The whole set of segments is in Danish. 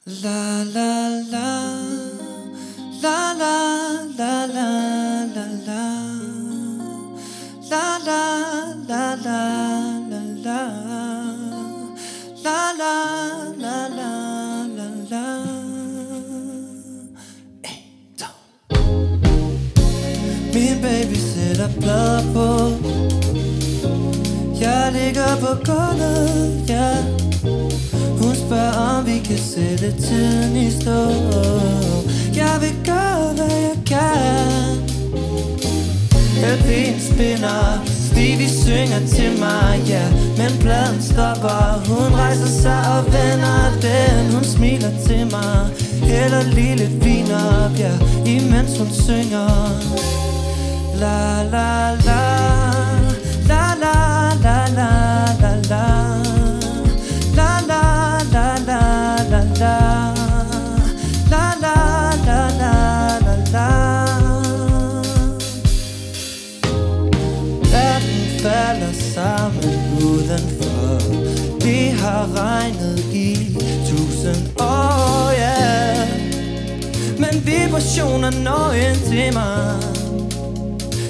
La la la la la la la la la la la la la la la la la la la la. Min baby sætter plader på. Jeg ligger på gulvet, ja. Hun spørger om vi kan sætte tiden i stå. Jeg vil gøre hvad jeg kan. LP'en spinner, Stevie synger til mig, ja. Men pladen stopper, hun rejser sig og vender den. Hun smiler til mig, hælder lige lidt vin op, ja. Imens hun synger. La la la la la la la la la. La la la la la la. La la la la la la. Verden falder sammen udenfor. Det har regnet i 1000 år, ja. Men vibrationer når ind til mig.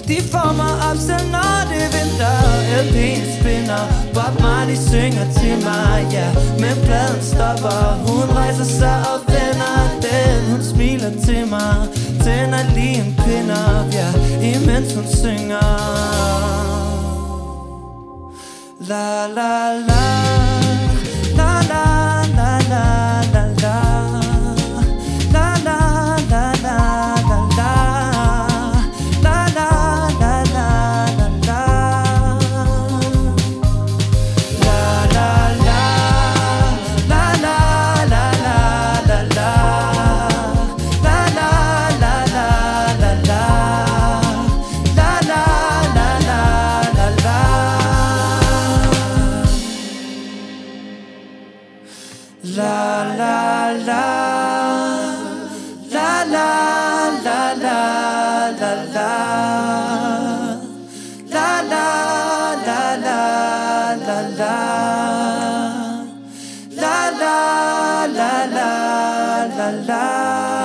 De får mig op selv når det vinter. LP'en spinner, Bob Marley synger til mig, ja. Men pladen stopper, hun rejser sig og vender den. Hun smiler til mig, tænder lige en pind op, ja. Imens hun synger. La la la la la la la la la. La la la la la la. La la la la la la la la la. La la la la la la. La la la la la la.